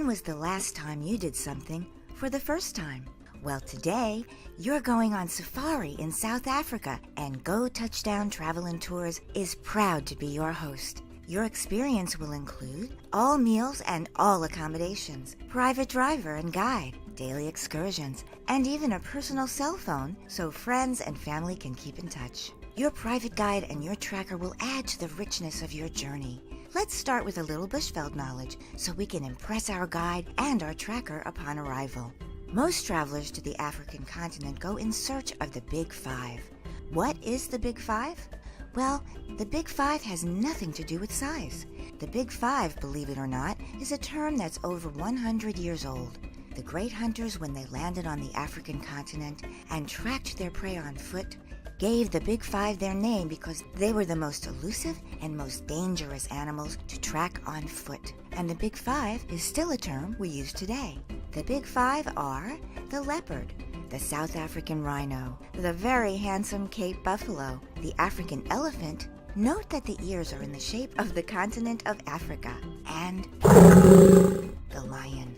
was the last time you did something for the first time? Well, today, you're going on safari in South Africa, and Go Touchdown Travel and Tours is proud to be your host. Your experience will include all meals and all accommodations, private driver and guide, daily excursions, and even a personal cell phone so friends and family can keep in touch. Your private guide and your tracker will add to the richness of your journey. Let's start with a little Bushveld knowledge so we can impress our guide and our tracker upon arrival. Most travelers to the African continent go in search of the Big Five. What is the Big Five? Well, the Big Five has nothing to do with size. The Big Five, believe it or not, is a term that's over 100 years old. The great hunters, when they landed on the African continent and tracked their prey on foot, gave the Big Five their name because they were the most elusive and most dangerous animals to track on foot. And the Big Five is still a term we use today. The Big Five are the leopard, the South African rhino, the very handsome Cape buffalo, the African elephant. Note that the ears are in the shape of the continent of Africa, and the lion.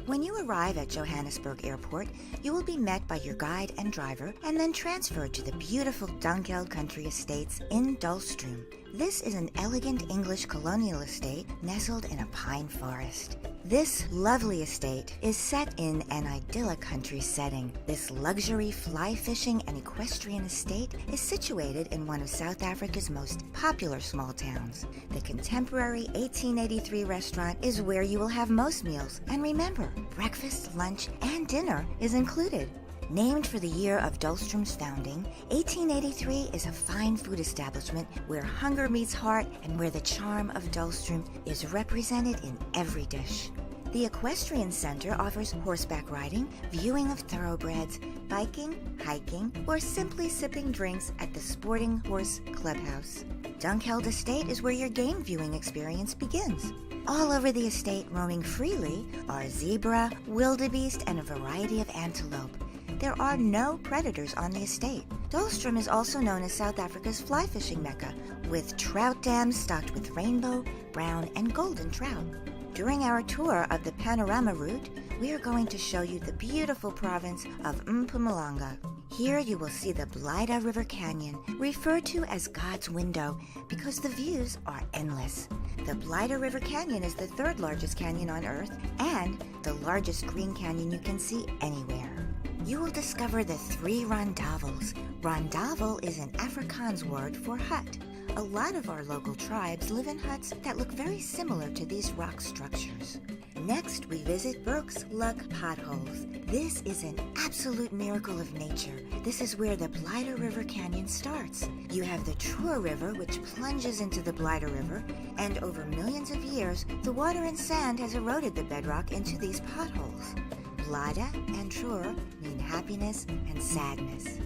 When you arrive at Johannesburg Airport, you will be met by your guide and driver and then transferred to the beautiful Dunkeld Country Estates in Dullstroom. This is an elegant English colonial estate nestled in a pine forest. This lovely estate is set in an idyllic country setting. This luxury fly fishing and equestrian estate is situated in one of South Africa's most popular small towns. The contemporary 1883 restaurant is where you will have most meals. And remember, breakfast, lunch, and dinner is included. Named for the year of Dullstroom's founding, 1883 is a fine food establishment where hunger meets heart and where the charm of Dullstroom is represented in every dish. The Equestrian Center offers horseback riding, viewing of thoroughbreds, biking, hiking, or simply sipping drinks at the Sporting Horse Clubhouse. Dunkeld Estate is where your game viewing experience begins. All over the estate, roaming freely, are zebra, wildebeest, and a variety of antelope. There are no predators on the estate. Dullstroom is also known as South Africa's fly fishing mecca, with trout dams stocked with rainbow, brown, and golden trout. During our tour of the Panorama route, we are going to show you the beautiful province of Mpumalanga. Here you will see the Blyda River Canyon, referred to as God's Window because the views are endless. The Blyda River Canyon is the third largest canyon on Earth and the largest green canyon you can see anywhere. You will discover the 3 rondavels. Rondavel is an Afrikaans word for hut. A lot of our local tribes live in huts that look very similar to these rock structures. Next, we visit Burke's Luck Potholes. This is an absolute miracle of nature. This is where the Blyda River Canyon starts. You have the Truer River, which plunges into the Blyda River, and over millions of years, the water and sand has eroded the bedrock into these potholes. Blyda and Truer mean happiness and sadness.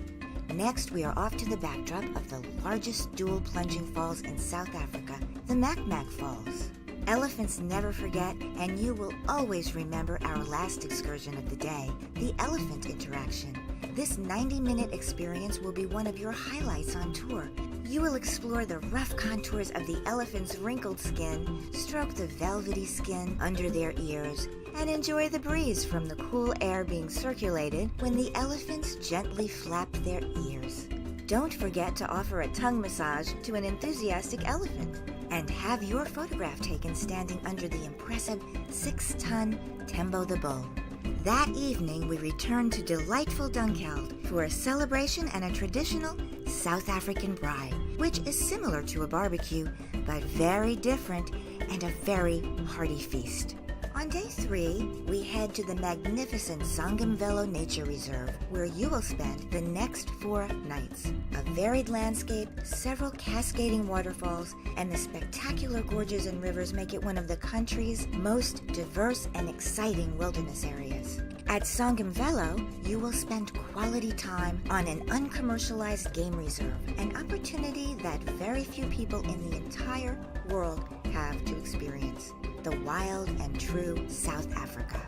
Next, we are off to the backdrop of the largest dual plunging falls in South Africa, the Makmak Falls. Elephants never forget, and you will always remember our last excursion of the day, the elephant interaction. This 90-minute experience will be one of your highlights on tour. You will explore the rough contours of the elephant's wrinkled skin, stroke the velvety skin under their ears, and enjoy the breeze from the cool air being circulated when the elephants gently flap their ears. Don't forget to offer a tongue massage to an enthusiastic elephant, and have your photograph taken standing under the impressive 6-ton Tembo the Bull. That evening, we return to delightful Dunkeld for a celebration and a traditional South African braai, which is similar to a barbecue, but very different and a very hearty feast. On day 3, we head to the magnificent Songamvelo Nature Reserve, where you will spend the next 4 nights. A varied landscape, several cascading waterfalls, and the spectacular gorges and rivers make it one of the country's most diverse and exciting wilderness areas. At Songamvelo, you will spend quality time on an uncommercialized game reserve, an opportunity that very few people in the entire world have to experience. The wild and true South Africa.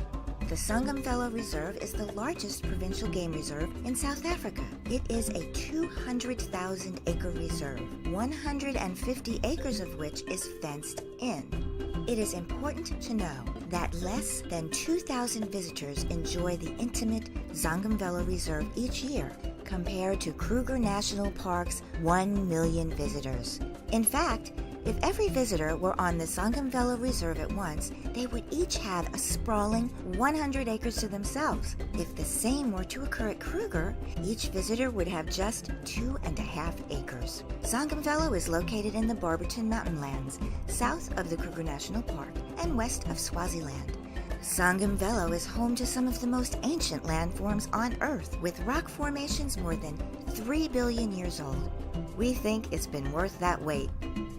The Songamvelo Reserve is the largest provincial game reserve in South Africa. It is a 200,000-acre reserve, 150 acres of which is fenced in. It is important to know that less than 2,000 visitors enjoy the intimate Zongomvelo Reserve each year, compared to Kruger National Park's 1 million visitors. In fact, if every visitor were on the Zongomvelo Reserve at once, they would each have a sprawling 100 acres to themselves. If the same were to occur at Kruger, each visitor would have just 2.5 acres. Zongomvelo is located in the Barberton Mountain Lands, south of the Kruger National Park and west of Swaziland. Zongomvelo is home to some of the most ancient landforms on Earth, with rock formations more than 3 billion years old. We think it's been worth that wait.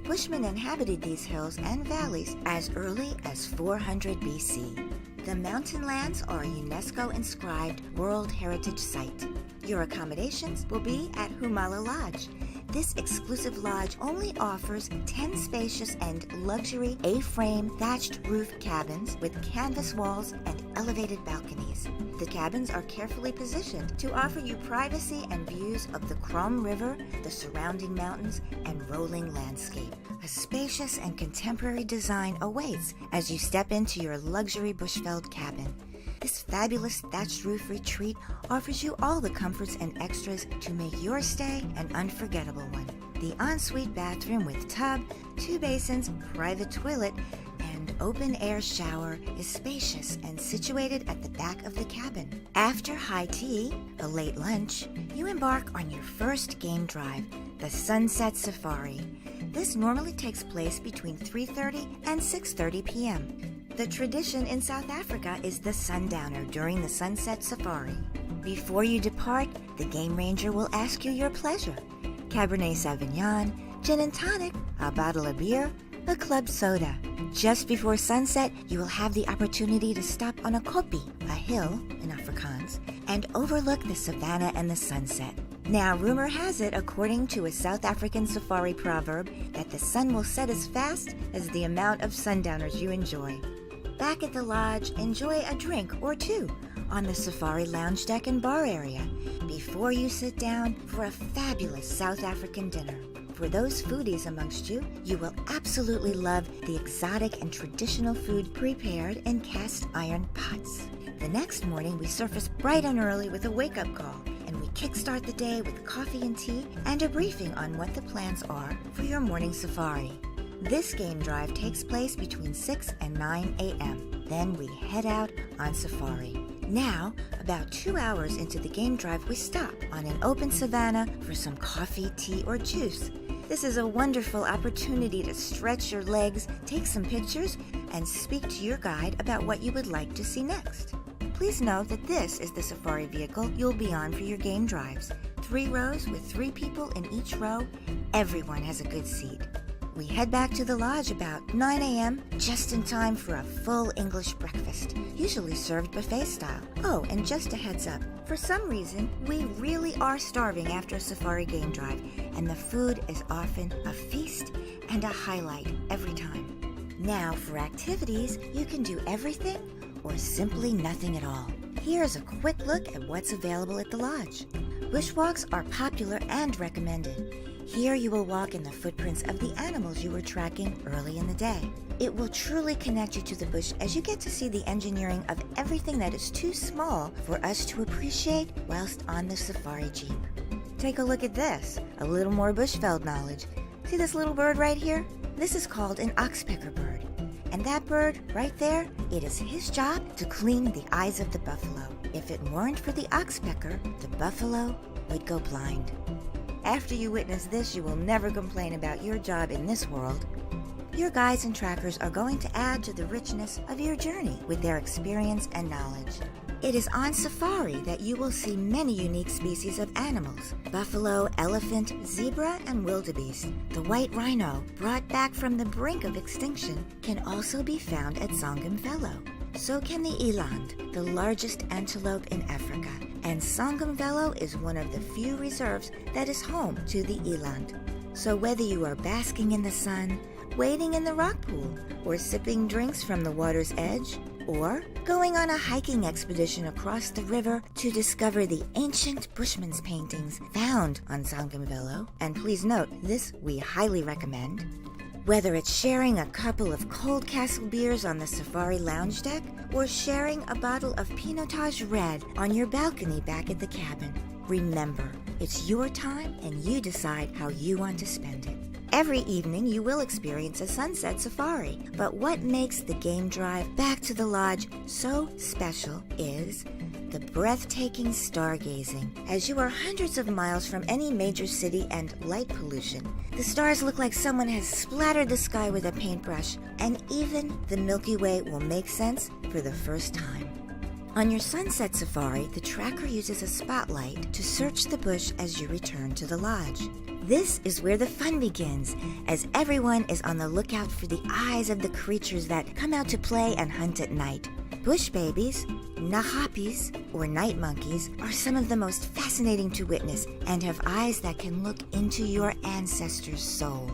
Bushmen inhabited these hills and valleys as early as 400 BC. The mountain lands are a UNESCO-inscribed World Heritage Site. Your accommodations will be at Humala Lodge. This exclusive lodge only offers 10 spacious and luxury A-frame thatched roof cabins with canvas walls and elevated balconies. The cabins are carefully positioned to offer you privacy and views of the Crom River, the surrounding mountains, and rolling landscape. A spacious and contemporary design awaits as you step into your luxury Bushveld cabin. This fabulous thatched roof retreat offers you all the comforts and extras to make your stay an unforgettable one. The ensuite bathroom with tub, 2 basins, private toilet, and open-air shower is spacious and situated at the back of the cabin. After high tea, a late lunch, you embark on your first game drive, the Sunset Safari. This normally takes place between 3:30 and 6:30 p.m. The tradition in South Africa is the sundowner during the Sunset Safari. Before you depart, the game ranger will ask you your pleasure. Cabernet Sauvignon, gin and tonic, a bottle of beer, a club soda. Just before sunset, you will have the opportunity to stop on a koppie, a hill in Afrikaans, and overlook the savanna and the sunset. Now, rumor has it, according to a South African safari proverb, that the sun will set as fast as the amount of sundowners you enjoy. Back at the lodge, enjoy a drink or two on the safari lounge deck and bar area before you sit down for a fabulous South African dinner. For those foodies amongst you, you will absolutely love the exotic and traditional food prepared in cast iron pots. The next morning, we surface bright and early with a wake-up call, and we kickstart the day with coffee and tea and a briefing on what the plans are for your morning safari. This game drive takes place between 6 and 9 a.m. Then we head out on safari. Now, about 2 hours into the game drive, we stop on an open savanna for some coffee, tea, or juice. This is a wonderful opportunity to stretch your legs, take some pictures, and speak to your guide about what you would like to see next. Please note that this is the safari vehicle you'll be on for your game drives. 3 rows with 3 people in each row. Everyone has a good seat. We head back to the lodge about 9 a.m., just in time for a full English breakfast, usually served buffet style. Oh, and just a heads up, for some reason, we really are starving after a safari game drive, and the food is often a feast and a highlight every time. Now, for activities, you can do everything or simply nothing at all. Here's a quick look at what's available at the lodge. Bushwalks are popular and recommended. Here you will walk in the footprints of the animals you were tracking early in the day. It will truly connect you to the bush as you get to see the engineering of everything that is too small for us to appreciate whilst on the safari jeep. Take a look at this, a little more Bushveld knowledge. See this little bird right here? This is called an oxpecker bird. And that bird right there, it is his job to clean the eyes of the buffalo. If it weren't for the oxpecker, the buffalo would go blind. After you witness this, you will never complain about your job in this world. Your guides and trackers are going to add to the richness of your journey with their experience and knowledge. It is on safari that you will see many unique species of animals: buffalo, elephant, zebra, and wildebeest. The white rhino, brought back from the brink of extinction, can also be found at Zongomvelo. So can the eland, the largest antelope in Africa. And Zongomvelo is one of the few reserves that is home to the eland. So whether you are basking in the sun, wading in the rock pool, or sipping drinks from the water's edge, or going on a hiking expedition across the river to discover the ancient Bushman's paintings found on Zongomvelo, and please note, this we highly recommend, Whether it's sharing a couple of Cold Castle beers on the safari lounge deck or sharing a bottle of Pinotage Red on your balcony back at the cabin, remember, it's your time and you decide how you want to spend it. Every evening you will experience a sunset safari, but what makes the game drive back to the lodge so special is the breathtaking stargazing. As you are hundreds of miles from any major city and light pollution, the stars look like someone has splattered the sky with a paintbrush, and even the Milky Way will make sense for the first time. On your sunset safari, the tracker uses a spotlight to search the bush as you return to the lodge. This is where the fun begins, as everyone is on the lookout for the eyes of the creatures that come out to play and hunt at night. Bush babies, nahapis, or night monkeys, are some of the most fascinating to witness and have eyes that can look into your ancestors' soul.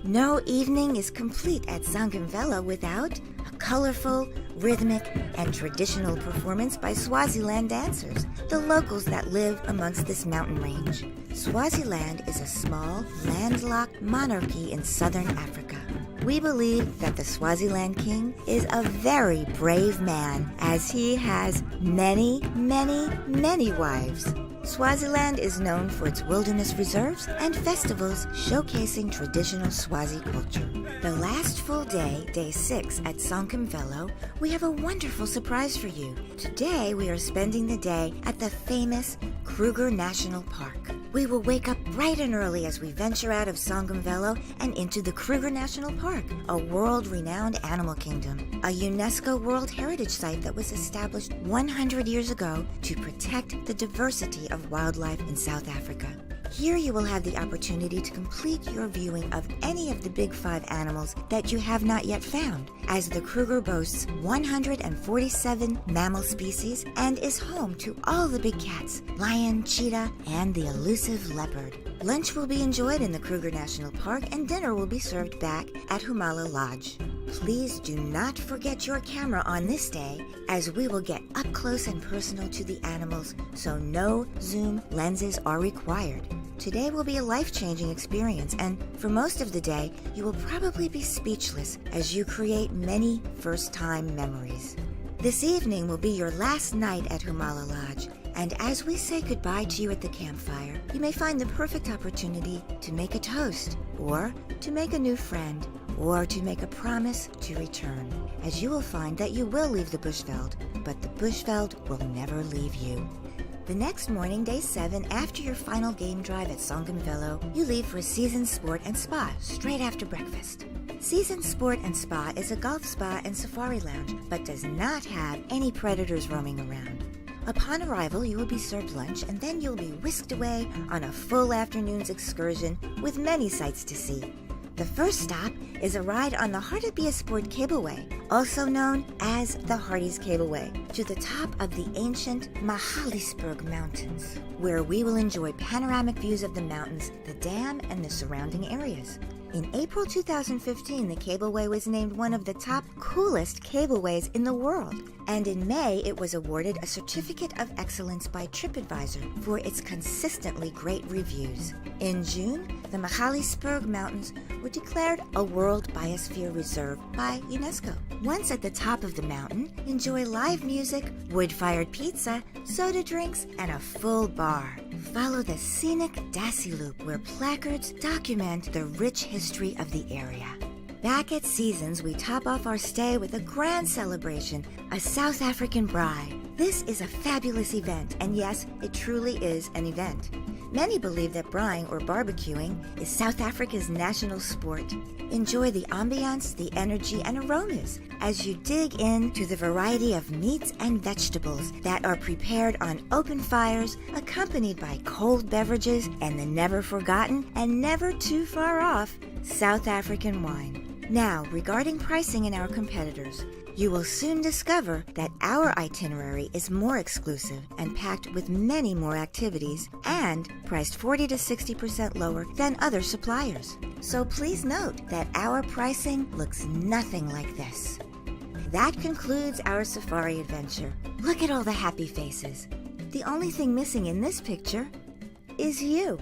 No evening is complete at Zongamvelo without a colorful, rhythmic, and traditional performance by Swaziland dancers, the locals that live amongst this mountain range. Swaziland is a small, landlocked monarchy in southern Africa. We believe that the Swaziland king is a very brave man, as he has many, many, many wives. Swaziland is known for its wilderness reserves and festivals showcasing traditional Swazi culture. The last full day, day 6 at Zongamvelo, we have a wonderful surprise for you. Today we are spending the day at the famous Kruger National Park. We will wake up bright and early as we venture out of Zongamvelo and into the Kruger National Park, a world-renowned animal kingdom, a UNESCO World Heritage Site that was established 100 years ago to protect the diversity of wildlife in South Africa. Here you will have the opportunity to complete your viewing of any of the big 5 animals that you have not yet found, as the Kruger boasts 147 mammal species and is home to all the big cats, lion, cheetah, and the elusive leopard. Lunch will be enjoyed in the Kruger National Park and dinner will be served back at Humala Lodge. Please do not forget your camera on this day, as we will get up close and personal to the animals, so no zoom lenses are required. Today will be a life-changing experience, and for most of the day, you will probably be speechless as you create many first-time memories. This evening will be your last night at Humala Lodge, and as we say goodbye to you at the campfire, you may find the perfect opportunity to make a toast, or to make a new friend, or to make a promise to return, as you will find that you will leave the Bushveld, but the Bushveld will never leave you. The next morning, day 7, after your final game drive at Zongamvelo, you leave for Season Sport and Spa straight after breakfast. Season Sport and Spa is a golf spa and safari lounge, but does not have any predators roaming around. Upon arrival, you will be served lunch, and then you'll be whisked away on a full afternoon's excursion with many sights to see. The first stop is a ride on the Hartebeest Sport Cableway, also known as the Hardy's Cableway, to the top of the ancient Mahalisburg Mountains, where we will enjoy panoramic views of the mountains, the dam, and the surrounding areas. In April 2015, the cableway was named one of the top coolest cableways in the world, and in May it was awarded a Certificate of Excellence by TripAdvisor for its consistently great reviews. In June, the Mahalisburg Mountains were declared a World Biosphere Reserve by UNESCO. Once at the top of the mountain, enjoy live music, wood-fired pizza, soda drinks, and a full bar. Follow the scenic Dassie Loop, where placards document the rich history of the area. Back at Seasons, we top off our stay with a grand celebration, a South African braai. This is a fabulous event, and yes, it truly is an event. Many believe that braaiing, or barbecuing, is South Africa's national sport. Enjoy the ambiance, the energy, and aromas as you dig into the variety of meats and vegetables that are prepared on open fires, accompanied by cold beverages and the never-forgotten and never too far off South African wine. Now, regarding pricing and our competitors, you will soon discover that our itinerary is more exclusive and packed with many more activities and priced 40 to 60% lower than other suppliers. So please note that our pricing looks nothing like this. That concludes our safari adventure. Look at all the happy faces. The only thing missing in this picture is you.